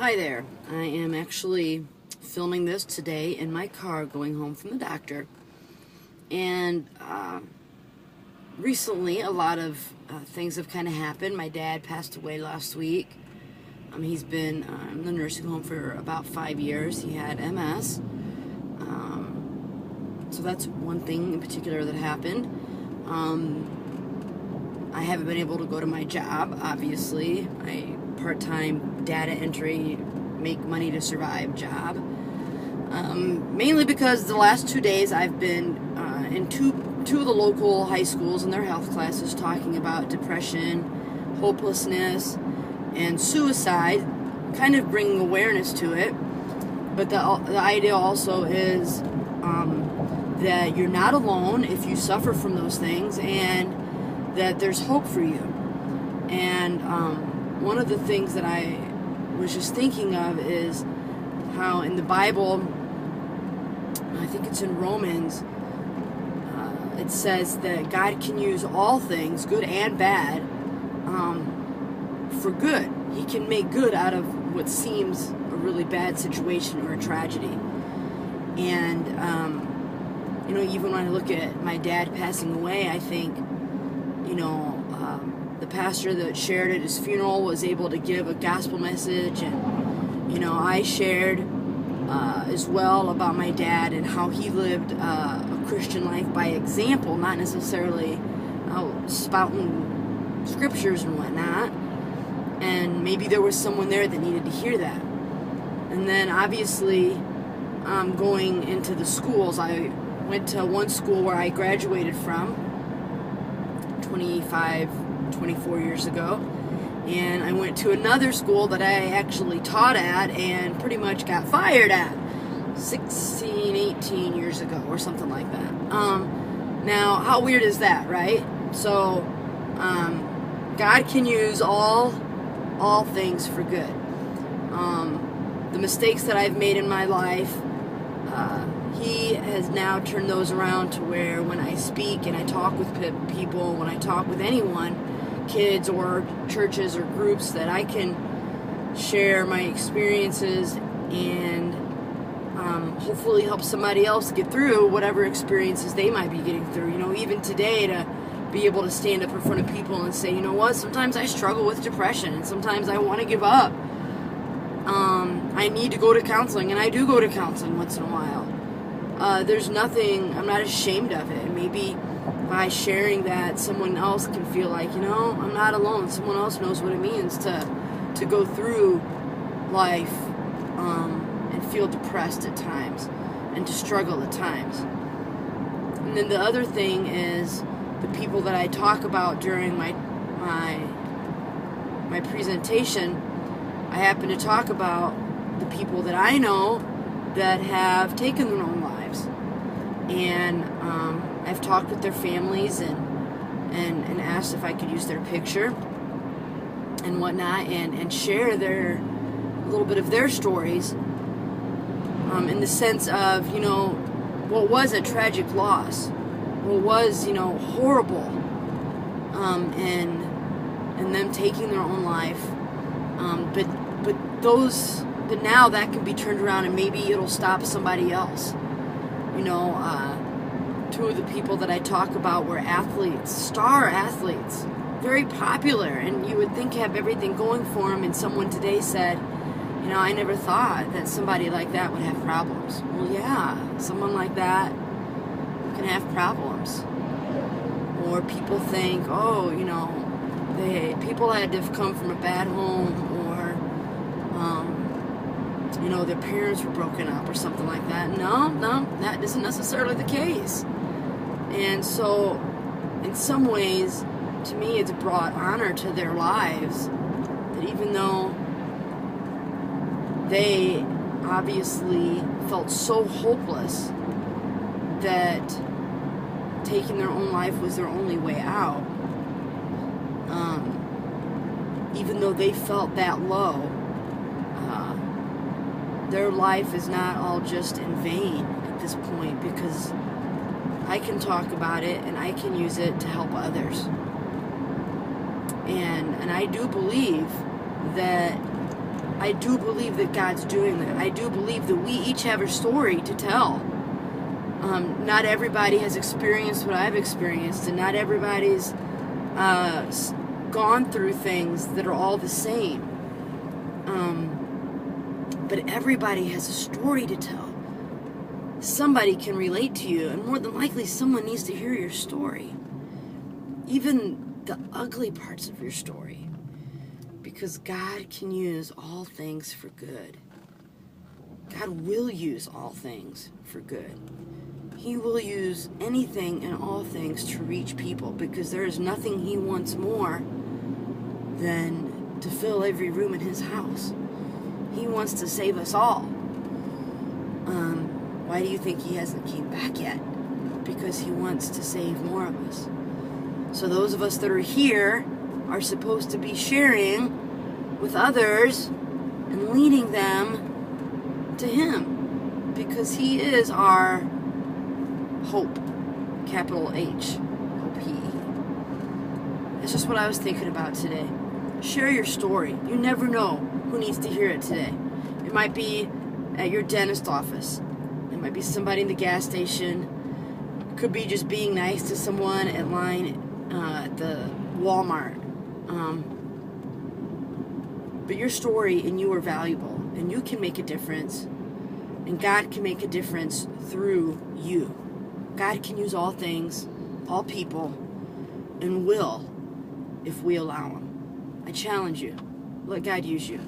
Hi there. I am actually filming this today in my car going home from the doctor. And recently, a lot of things have kind of happened. My dad passed away last week. He's been in the nursing home for about 5 years. He had MS. So that's one thing in particular that happened. I haven't been able to go to my job, obviously. My part-time data entry, make money to survive job. Mainly because the last 2 days I've been in two of the local high schools in their health classes talking about depression, hopelessness, and suicide, kind of bringing awareness to it. But the idea also is that you're not alone if you suffer from those things, and that there's hope for you. And one of the things that I was just thinking of is how in the Bible, I think it's in Romans, it says that God can use all things, good and bad, for good. He can make good out of what seems a really bad situation or a tragedy. And even when I look at my dad passing away, I think, the pastor that shared at his funeral was able to give a gospel message, and I shared as well about my dad and how he lived a Christian life by example, not necessarily spouting scriptures and whatnot. And maybe there was someone there that needed to hear that. And then obviously going into the schools, I went to one school where I graduated from 24 years ago, and I went to another school that I actually taught at and pretty much got fired at 18 years ago or something like that. Now, how weird is that, right? So God can use all things for good. The mistakes that I've made in my life, He has now turned those around to where when I speak and I talk with people, when I talk with anyone, kids or churches or groups, that I can share my experiences and hopefully help somebody else get through whatever experiences they might be getting through. Even today, to be able to stand up in front of people and say, sometimes I struggle with depression and sometimes I want to give up. I need to go to counseling, and I do go to counseling once in a while. There's nothing, I'm not ashamed of it. Maybe by sharing that, someone else can feel like, I'm not alone. Someone else knows what it means to go through life and feel depressed at times and to struggle at times. And then the other thing is the people that I talk about during my presentation. I happen to talk about the people that I know that have taken their own lives. And I've talked with their families and asked if I could use their picture and whatnot and share a little bit of their stories in the sense of, what was a tragic loss, what was, horrible, and them taking their own life. But now that can be turned around and maybe it'll stop somebody else. Two of the people that I talk about were athletes, star athletes, very popular, and you would think have everything going for them, and someone today said, I never thought that somebody like that would have problems. Well, yeah, someone like that can have problems. Or people think, people had to have come from a bad home, or their parents were broken up or something like that. No, that isn't necessarily the case. And so, in some ways, to me, it's brought honor to their lives, that even though they obviously felt so hopeless that taking their own life was their only way out, even though they felt that low, their life is not all just in vain at this point, because I can talk about it and I can use it to help others. And I do believe that I do believe that God's doing that. I do believe that we each have a story to tell. Not everybody has experienced what I've experienced, and not everybody's gone through things that are all the same. But everybody has a story to tell. Somebody can relate to you, and more than likely someone needs to hear your story. Even the ugly parts of your story. Because God can use all things for good. God will use all things for good. He will use anything and all things to reach people, because there is nothing He wants more than to fill every room in His house. He wants to save us all. Why do you think He hasn't came back yet? Because He wants to save more of us. So those of us that are here are supposed to be sharing with others and leading them to Him, because He is our hope, capital H, O-P-E. That's just what I was thinking about today. Share your story. You never know who needs to hear it today. It might be at your dentist office. It might be somebody in the gas station. It could be just being nice to someone at line at the Walmart. But your story and you are valuable, and you can make a difference, and God can make a difference through you. God can use all things, all people, and will if we allow Him. I challenge you. Let God use you.